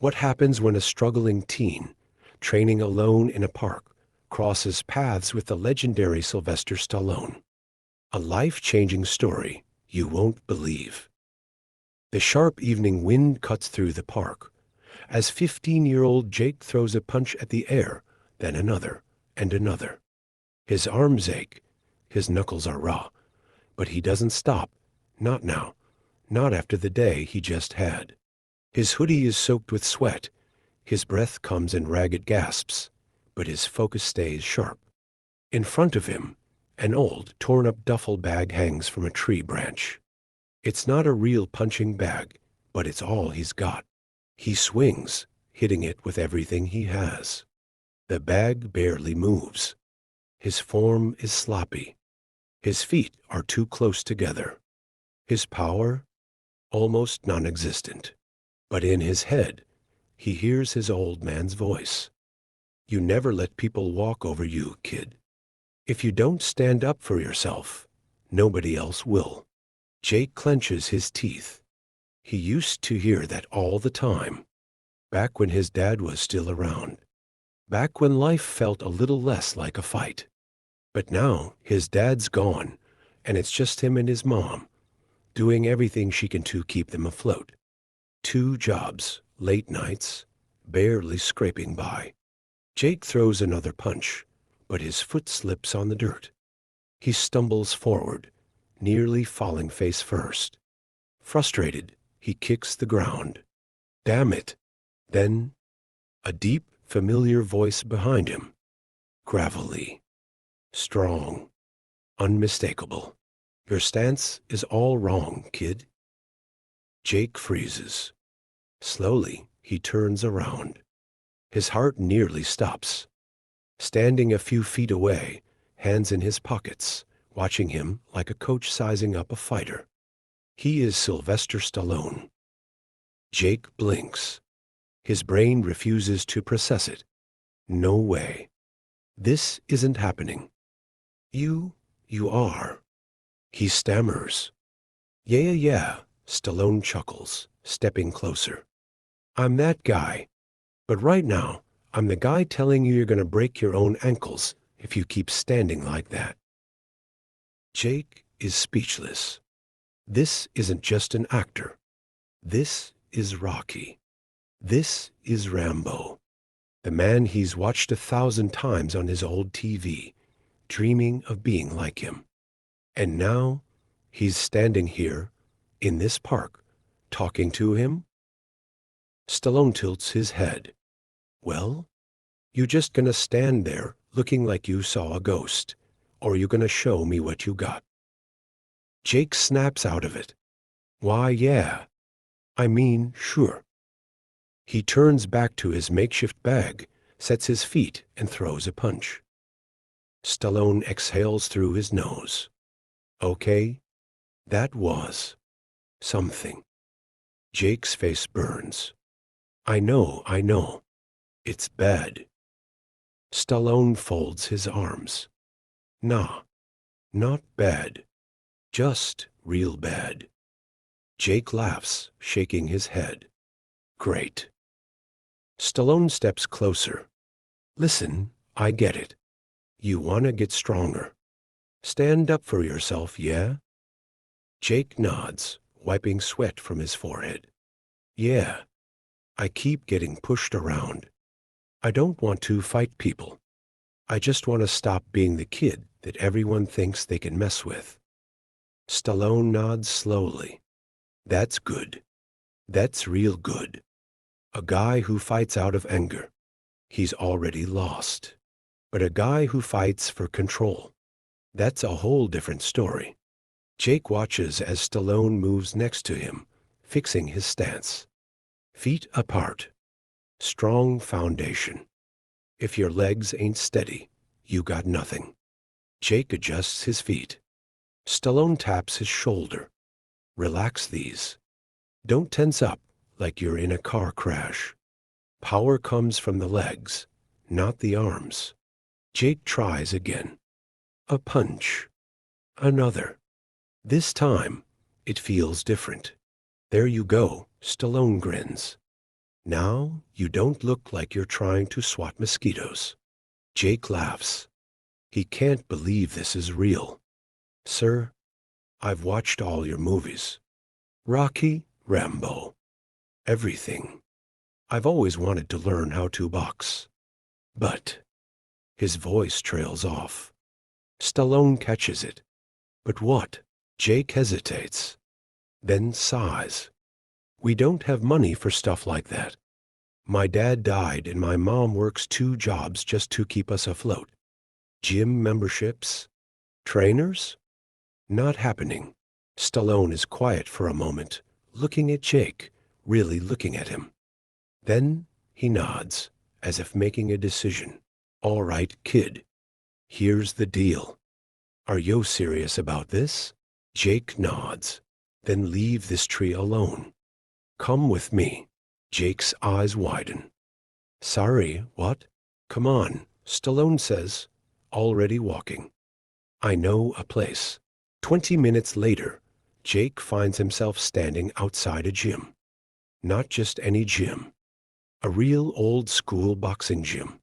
What happens when a struggling teen, training alone in a park, crosses paths with the legendary Sylvester Stallone? A life-changing story you won't believe. The sharp evening wind cuts through the park as 15-year-old Jake throws a punch at the air, then another and another. His arms ache, his knuckles are raw, but he doesn't stop. Not now, not after the day he just had. His hoodie is soaked with sweat, his breath comes in ragged gasps, but his focus stays sharp. In front of him, an old, torn-up duffel bag hangs from a tree branch. It's not a real punching bag, but it's all he's got. He swings, hitting it with everything he has. The bag barely moves. His form is sloppy. His feet are too close together. His power, almost non-existent. But in his head, he hears his old man's voice. You never let people walk over you, kid. If you don't stand up for yourself, nobody else will. Jake clenches his teeth. He used to hear that all the time, back when his dad was still around, back when life felt a little less like a fight. But now his dad's gone, and it's just him and his mom, doing everything she can to keep them afloat. 2 jobs, late nights, barely scraping by. Jake throws another punch, but his foot slips on the dirt. He stumbles forward, nearly falling face first. Frustrated, he kicks the ground. Damn it! Then, a deep, familiar voice behind him. Gravelly. Strong. Unmistakable. Your stance is all wrong, kid. Jake freezes. Slowly, he turns around. His heart nearly stops. Standing a few feet away, hands in his pockets, watching him like a coach sizing up a fighter. He is Sylvester Stallone. Jake blinks. His brain refuses to process it. No way. This isn't happening. You are. He stammers. Yeah, Stallone chuckles, stepping closer. I'm that guy. But right now, I'm the guy telling you you're going to break your own ankles if you keep standing like that. Jake is speechless. This isn't just an actor. This is Rocky. This is Rambo. The man he's watched 1,000 times on his old TV, dreaming of being like him. And now, he's standing here, in this park, talking to him? Stallone tilts his head. Well, you just gonna stand there looking like you saw a ghost, or you gonna show me what you got? Jake snaps out of it. Why, yeah. I mean, sure. He turns back to his makeshift bag, sets his feet, and throws a punch. Stallone exhales through his nose. Okay, that was something. Jake's face burns. I know. It's bad. Stallone folds his arms. Nah, not bad. Just real bad. Jake laughs, shaking his head. Great. Stallone steps closer. Listen, I get it. You want to get stronger. Stand up for yourself, yeah? Jake nods, wiping sweat from his forehead. Yeah. I keep getting pushed around. I don't want to fight people. I just want to stop being the kid that everyone thinks they can mess with. Stallone nods slowly. That's good. That's real good. A guy who fights out of anger. He's already lost. But a guy who fights for control. That's a whole different story. Jake watches as Stallone moves next to him, fixing his stance. Feet apart. Strong foundation. If your legs ain't steady, you got nothing. Jake adjusts his feet. Stallone taps his shoulder. Relax these. Don't tense up like you're in a car crash. Power comes from the legs, not the arms. Jake tries again. A punch. Another. This time, it feels different. There you go, Stallone grins. Now you don't look like you're trying to swat mosquitoes. Jake laughs. He can't believe this is real. Sir, I've watched all your movies. Rocky, Rambo, everything. I've always wanted to learn how to box. But his voice trails off. Stallone catches it. But what? Jake hesitates, then sighs. We don't have money for stuff like that. My dad died and my mom works 2 jobs just to keep us afloat. Gym memberships? Trainers? Not happening. Stallone is quiet for a moment, looking at Jake, really looking at him. Then he nods, as if making a decision. All right, kid. Here's the deal. Are you serious about this? Jake nods. Then leave this tree alone. Come with me. Jake's eyes widen. Sorry, what? Come on, Stallone says, already walking. I know a place. 20 minutes later, Jake finds himself standing outside a gym. Not just any gym. A real old-school boxing gym.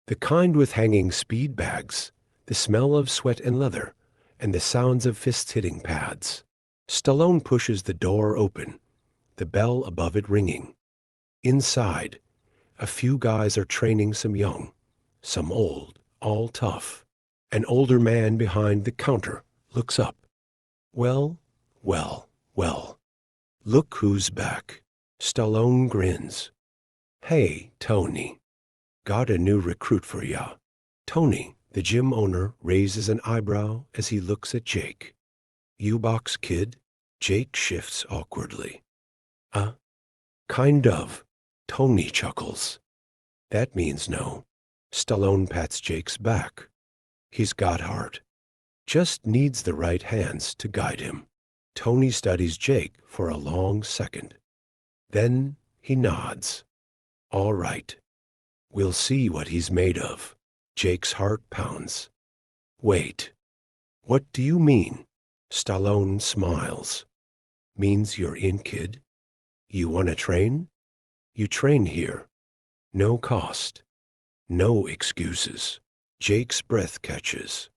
The kind with hanging speed bags, the smell of sweat and leather, and the sounds of fists hitting pads. Stallone pushes the door open, the bell above it ringing. Inside, a few guys are training some young, some old, all tough. An older man behind the counter looks up. Well, well, well. Look who's back. Stallone grins. Hey, Tony. Got a new recruit for ya. Tony, the gym owner, raises an eyebrow as he looks at Jake. You box, kid? Jake shifts awkwardly. Kind of. Tony chuckles. That means no. Stallone pats Jake's back. He's got heart. Just needs the right hands to guide him. Tony studies Jake for a long second. Then he nods. All right. We'll see what he's made of. Jake's heart pounds. Wait. What do you mean? Stallone smiles. Means you're in, kid. You want to train? You train here. No cost. No excuses. Jake's breath catches.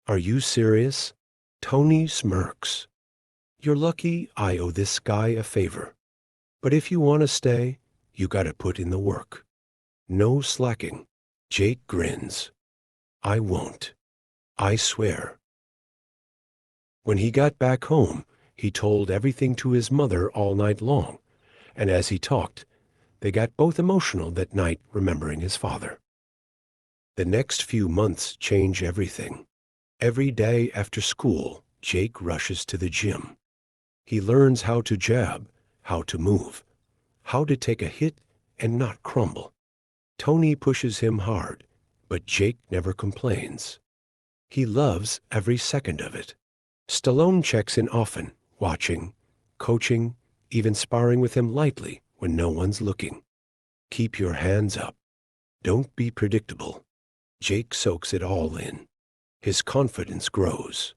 Are you serious? Tony smirks. You're lucky I owe this guy a favor. But if you want to stay, you gotta put in the work. No slacking. Jake grins. I won't. I swear. When he got back home, he told everything to his mother all night long, and as he talked, they got both emotional that night remembering his father. The next few months change everything. Every day after school, Jake rushes to the gym. He learns how to jab, how to move, how to take a hit and not crumble. Tony pushes him hard, but Jake never complains. He loves every second of it. Stallone checks in often, watching, coaching, even sparring with him lightly when no one's looking. Keep your hands up. Don't be predictable. Jake soaks it all in. His confidence grows.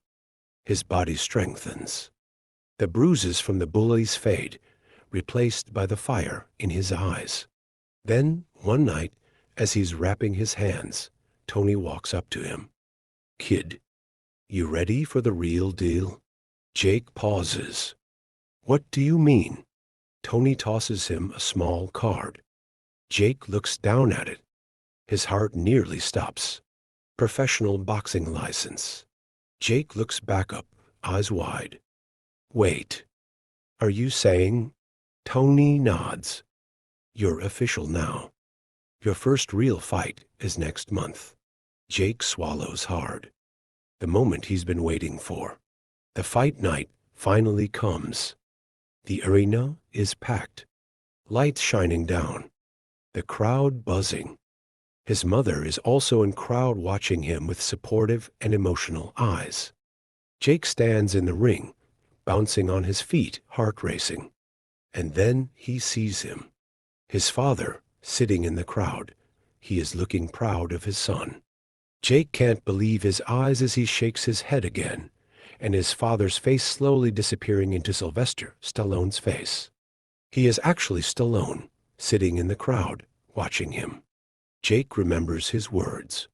His body strengthens. The bruises from the bullies fade, replaced by the fire in his eyes. Then, one night, as he's wrapping his hands, Tony walks up to him. Kid, you ready for the real deal? Jake pauses. What do you mean? Tony tosses him a small card. Jake looks down at it. His heart nearly stops. Professional boxing license. Jake looks back up, eyes wide. Wait, are you saying? Tony nods. You're official now. Your first real fight is next month. Jake swallows hard. The moment he's been waiting for. The fight night finally comes. The arena is packed. Lights shining down. The crowd buzzing. His mother is also in crowd watching him with supportive and emotional eyes. Jake stands in the ring, bouncing on his feet, heart racing. And then he sees him. His father, sitting in the crowd. He is looking proud of his son. Jake can't believe his eyes as he shakes his head again, and his father's face slowly disappearing into Sylvester Stallone's face. He is actually Stallone, sitting in the crowd, watching him. Jake remembers his words.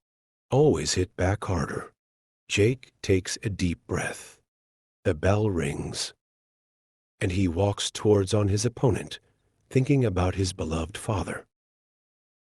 Always hit back harder. Jake takes a deep breath. The bell rings, and he walks towards on his opponent, thinking about his beloved father.